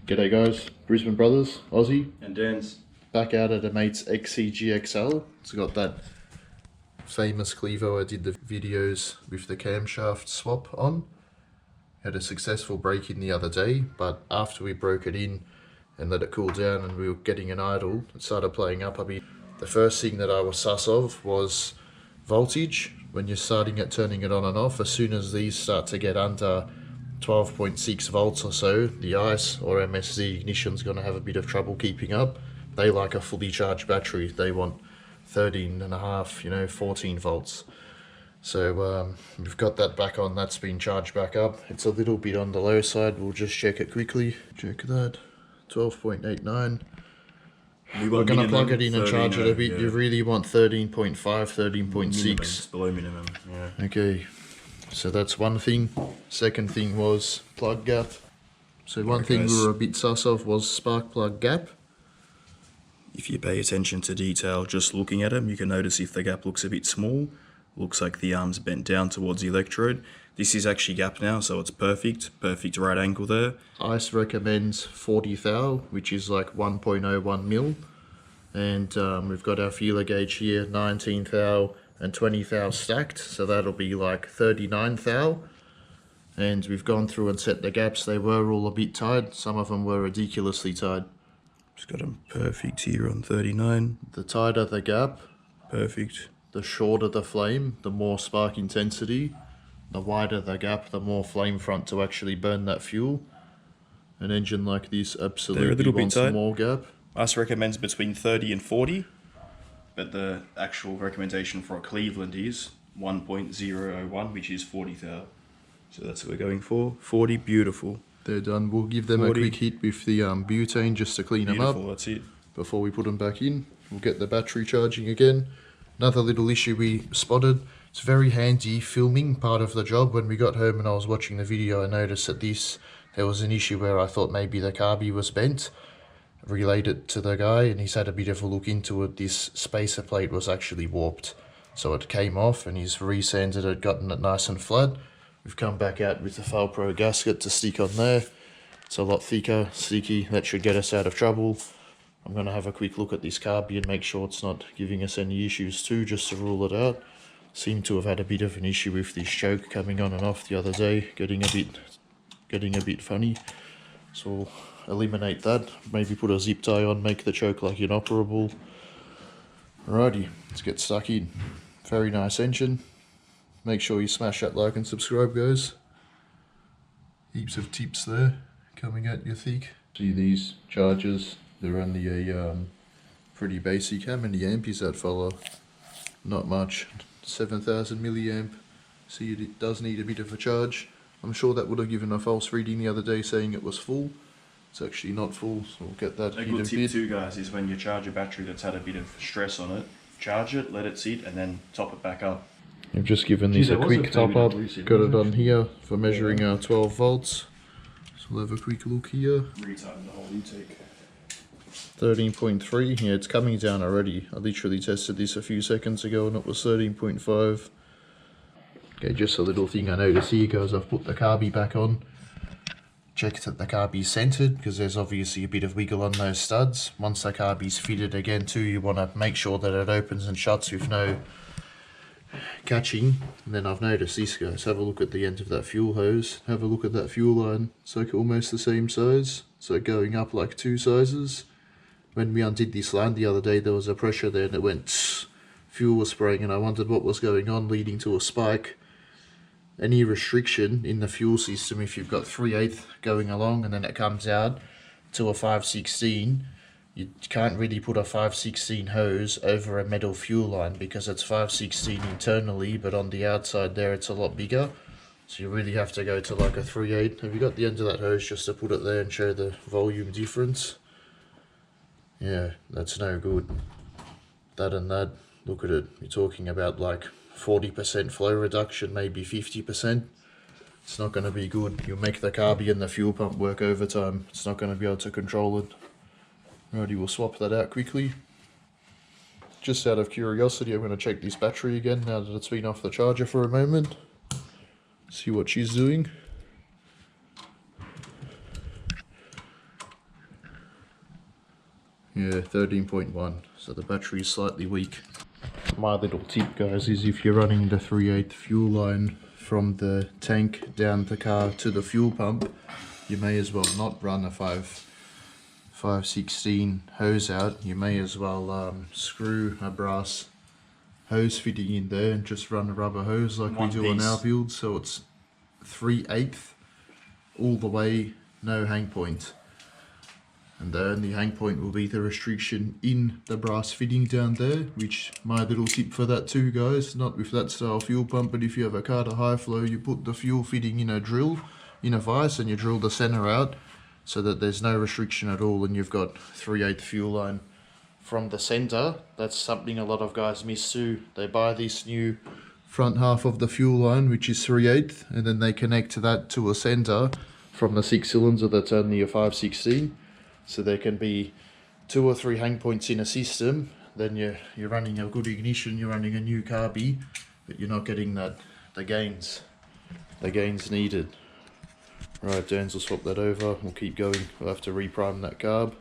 G'day guys, Brisbane brothers, Aussie. And Dan's. Back out at a mate's XC GXL. It's got that famous Clevo I did the videos with the camshaft swap on. Had a successful break-in the other day, but after we broke it in and let it cool down and we were getting an idle, it started playing up a bit. The first thing that I was sus of was voltage. When you're starting it, turning it on and off, as soon as these start to get under 12.6 volts or so, the ICE or MSZ ignition's going to have a bit of trouble keeping up. They like a fully charged battery. They want 13.5, 14 volts. So we've got that back on. That's been charged back up. It's a little bit on the low side. We'll just check it quickly. Check that. 12.89. We're going to plug it in and charge it a bit. Yeah. You really want 13.5, 13.6. Below minimum, yeah. Okay, so that's one thing. Second thing was plug gap. So one thing we were a bit sus of was spark plug gap. If you pay attention to detail, just looking at them, you can notice if the gap looks a bit small. Looks like the arm's bent down towards the electrode. This is actually gap now, so it's perfect. Perfect right angle there. ICE recommends 40 thou, which is like 1.01 mil. And we've got our feeler gauge here, 19 thou and 20 thou stacked. So that'll be like 39 thou. And we've gone through and set the gaps. They were all a bit tight. Some of them were ridiculously tight. Just got them perfect here on 39. The tighter the gap, perfect. The shorter the flame, the more spark intensity. The wider the gap, the more flame front to actually burn that fuel. An engine like this absolutely wants more gap. ICE recommends between 30 and 40, but the actual recommendation for a Cleveland is 1.001, which is 40 thou. So that's what we're going for. 40, beautiful. They're done. We'll give them 40. A quick hit with the butane just to clean them up. That's it. Before we put them back in, we'll get the battery charging again. Another little issue we spotted. It's very handy filming part of the job. When we got home and I was watching the video, I noticed that there was an issue where I thought maybe the carby was bent. Relayed it to the guy and he's had a bit of a look into it. This spacer plate was actually warped. So it came off and he's resanded it, gotten it nice and flat. We've come back out with the Falpro gasket to stick on there. It's a lot thicker, sticky. That should get us out of trouble. I'm going to have a quick look at this carby and make sure it's not giving us any issues too, just to rule it out. Seem to have had a bit of an issue with this choke coming on and off the other day, getting a bit funny. So we'll eliminate that. Maybe put a zip tie on, make the choke like inoperable. Alrighty, let's get stuck in. Very nice engine. Make sure you smash that like and subscribe, guys. Heaps of tips there coming at you thick. See these chargers? They're only a pretty basic. How many amp is that fella? Not much. 7,000 milliamp. See, it does need a bit of a charge. I'm sure that would have given a false reading the other day saying it was full. It's actually not full, so we'll get that. A good tip too, guys, is when you charge a battery that's had a bit of stress on it, charge it, let it sit, and then top it back up. I've just given this a quick top up. Got it on here for measuring our 12 volts. So we'll have a quick look here. Retighten the whole intake. 13.3, yeah, it's coming down already. I literally tested this a few seconds ago and it was 13.5. Okay, just a little thing I noticed here, guys, I've put the carby back on. Checked that the carby's centered, because there's obviously a bit of wiggle on those studs. Once the carby's fitted again too, you want to make sure that it opens and shuts with no catching. And then I've noticed this, guys, have a look at the end of that fuel hose. Have a look at that fuel line. It's like almost the same size. So going up like 2 sizes. When we undid this line the other day, there was a pressure there and it went tss, fuel was spraying, and I wondered what was going on, leading to a spike. Any restriction in the fuel system, if you've got 3/8 going along and then it comes out to a 5/16, you can't really put a 5/16 hose over a metal fuel line because it's 5/16 internally, but on the outside there it's a lot bigger. So you really have to go to like a 3/8. Have you got the end of that hose just to put it there and show the volume difference? Yeah, that's no good. That and that, look at it. You're talking about like 40% flow reduction, maybe 50%. It's not going to be good. You'll make the carby and the fuel pump work overtime. It's not going to be able to control it. Alrighty, we'll swap that out quickly. Just out of curiosity, I'm going to check this battery again now that it's been off the charger for a moment. See what she's doing. Yeah, 13.1. So the battery is slightly weak. My little tip, guys, is if you're running the 3/8 fuel line from the tank down the car to the fuel pump, you may as well not run a 5/16 hose out. You may as well screw a brass hose fitting in there and just run a rubber hose like we do on our build, so it's 3/8 all the way, no hang point. And the only hang point will be the restriction in the brass fitting down there, which my little tip for that too, guys, not with that style fuel pump, but if you have a car to high flow, you put the fuel fitting in a drill, in a vise, and you drill the center out so that there's no restriction at all, and you've got 3/8 fuel line from the center. That's something a lot of guys miss too. They buy this new front half of the fuel line, which is 3/8, and then they connect that to a center from the 6-cylinder that's only a 5/16. So there can be 2 or 3 hang points in a system. Then you're running a good ignition, you're running a new carby, but you're not getting the gains needed. Right, James will swap that over. We'll keep going. We'll have to reprime that carb.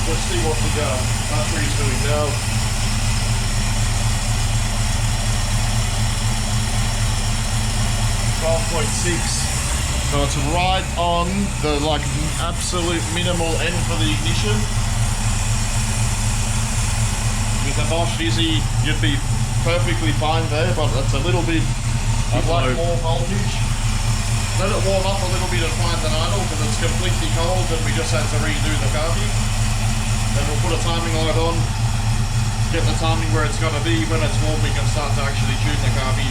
Let's see what the battery's doing now. So it's right on the absolute minimal end for the ignition. With a Bosch Dizzy, you'd be perfectly fine there, but it's a little bit. I'd like more voltage. Let it warm up a little bit and find an idle because it's completely cold and we just had to redo the carby. Then we'll put a timing light on, get the timing where it's going to be. When it's warm we can start to actually tune the carby.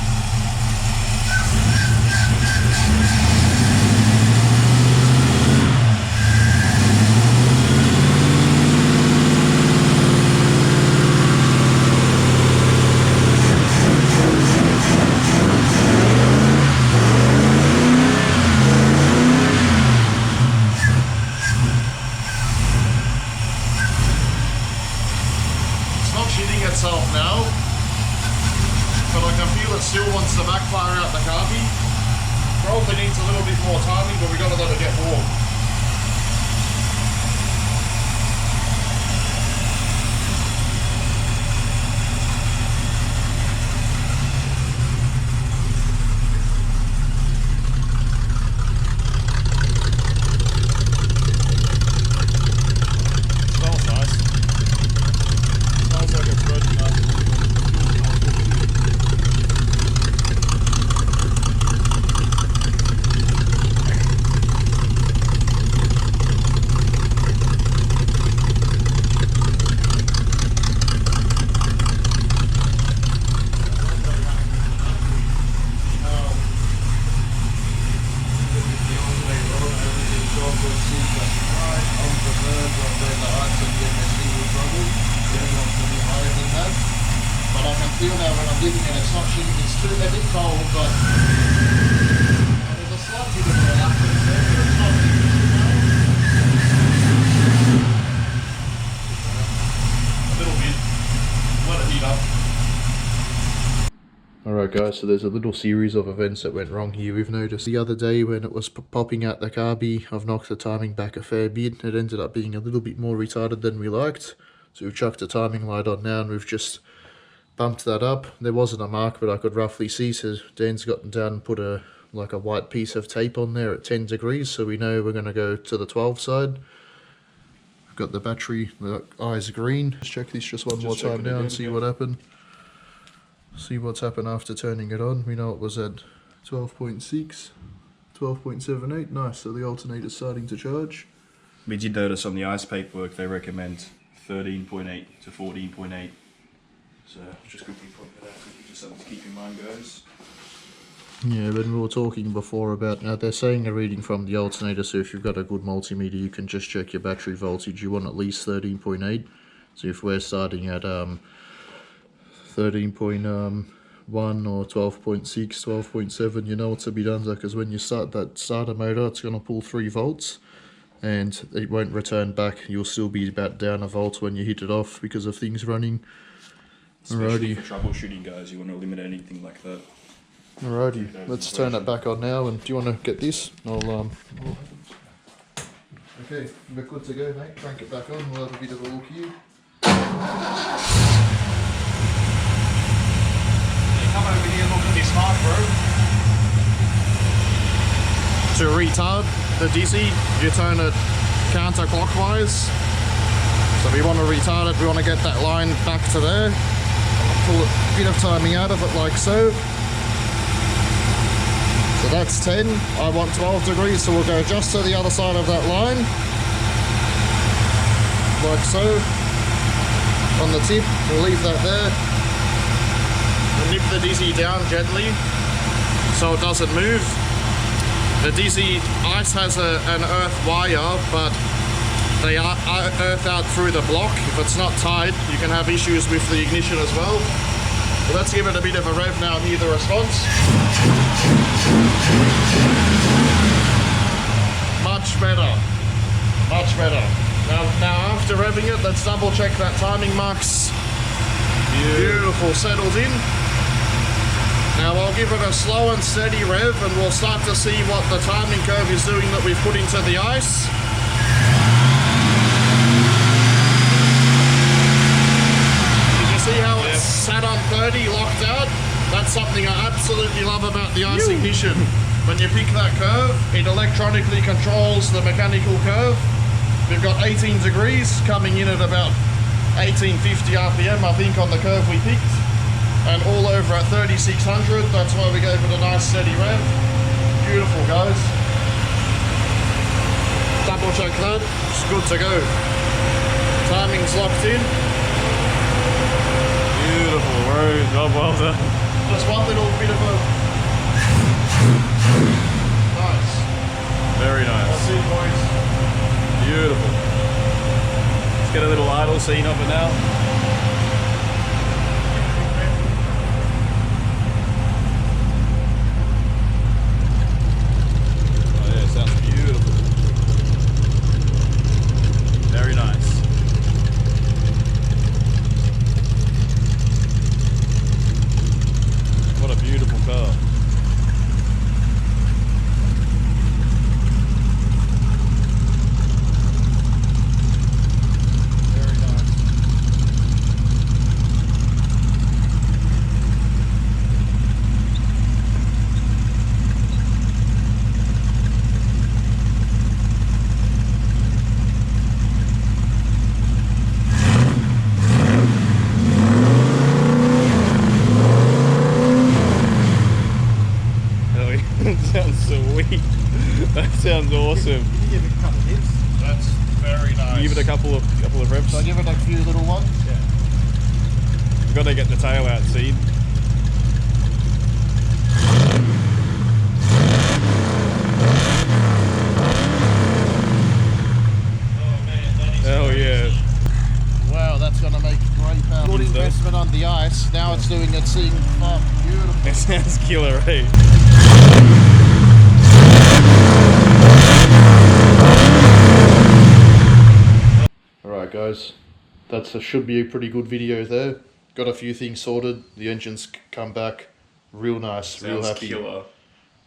Itself now, but I can feel it still wants to backfire out the carby. Probably needs a little bit more timing, but we got to let it get warm. Feel now when I'm living in it, it's too a bit cold, but there's a slight bit of reluctance there, but it's not a little bit. Let it heat up. Alright guys, so there's a little series of events that went wrong here. We've noticed the other day when it was popping out the carby, I've knocked the timing back a fair bit. It ended up being a little bit more retarded than we liked. So we've chucked the timing light on now and we've just bumped that up. There wasn't a mark, but I could roughly see, so Dan's gotten down and put a like a white piece of tape on there at 10 degrees, so we know we're going to go to the 12 side. I've got the battery, the eyes green. Let's check this just one more time now and see what happened. See what's happened after turning it on. We know it was at 12.6, 12.78. Nice, so the alternator's starting to charge. We did notice on the ICE paperwork they recommend 13.8 to 14.8. So just quickly point that out, just something to keep in mind, guys. Yeah, when we were talking before about, now they're saying a reading from the alternator, so if you've got a good multimeter you can just check your battery voltage. You want at least 13.8. So if we're starting at 13.1 or 12.6, 12.7, you know what to be done, because when you start that starter motor, it's going to pull 3 volts and it won't return back. You'll still be about down a volt when you hit it off because of things running. Especially for troubleshooting, guys, you want to eliminate anything like that. Alrighty, let's turn that back on now, and do you want to get this? Okay, we're good to go, mate. Crank it back on, we'll have a bit of a look here. Come over here and look at this hard, bro. To retard the DC, you turn it counterclockwise. So we want to retard it, we want to get that line back to there. Pull a bit of timing out of it like so. So that's 10, I want 12 degrees, so we'll go just to the other side of that line. Like so. On the tip, we'll leave that there. We'll nip the DC down gently so it doesn't move. The DC ICE has an earth wire, but they are earth out through the block. If it's not tied, you can have issues with the ignition as well. So let's give it a bit of a rev now and hear the response. Much better. Much better. Now after revving it, let's double check that timing marks. Beautiful, settled in. Now I'll give it a slow and steady rev and we'll start to see what the timing curve is doing that we've put into the ice. See how it's sat on 30, locked out? That's something I absolutely love about the ice ignition. When you pick that curve, it electronically controls the mechanical curve. We've got 18 degrees coming in at about 1850 RPM, I think, on the curve we picked. And all over at 3600, that's why we gave it a nice steady rev. Beautiful, guys. Double check that, it's good to go. Timing's locked in. Beautiful, bro. Job well done. Just one little bit of a... Nice. Very nice. That's it, boys. Beautiful. Let's get a little idle scene of it now. Oh yeah, sounds beautiful. Very nice. What a beautiful car. Very nice. That sounds sweet. That sounds awesome. Can you give it a couple of hits? That's very nice. Give it a couple of reps. So I give it a few little ones? Yeah. We've got to get the tail out, seed. Oh yeah. Wow, that's going to make great power. Good investment on the ice. Now it's doing its thing. Oh, beautiful. It sounds killer, eh? Alright guys, should be a pretty good video there. Got a few things sorted. The engine's come back real nice, real happy. Killer.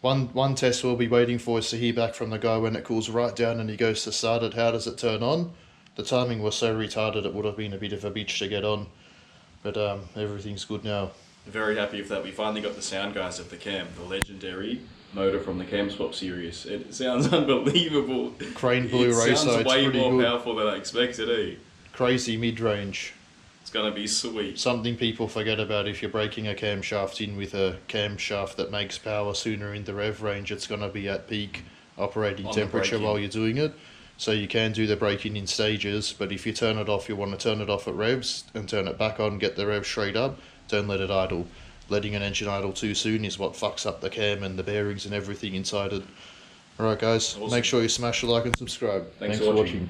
One test we'll be waiting for is to hear back from the guy when it cools right down and he goes to start it. How does it turn on? The timing was so retarded it would have been a bit of a bitch to get on. But everything's good now. Very happy with that. We finally got the sound guys at the camp, the legendary motor from the Cam Swap series. It sounds unbelievable. Crane Blue Racer, It sounds it's way pretty more good. powerful than I expected, eh? Crazy mid-range. It's gonna be sweet. Something people forget about, if you're breaking a camshaft in with a camshaft that makes power sooner in the rev range, it's going to be at peak operating On the temperature braking. while you're doing it. So you can do the braking in stages, but if you turn it off, you want to turn it off at revs and turn it back on, get the rev straight up, don't let it idle. Letting an engine idle too soon is what fucks up the cam and the bearings and everything inside it. Alright guys, Awesome. make sure you smash the like and subscribe. Thanks for watching.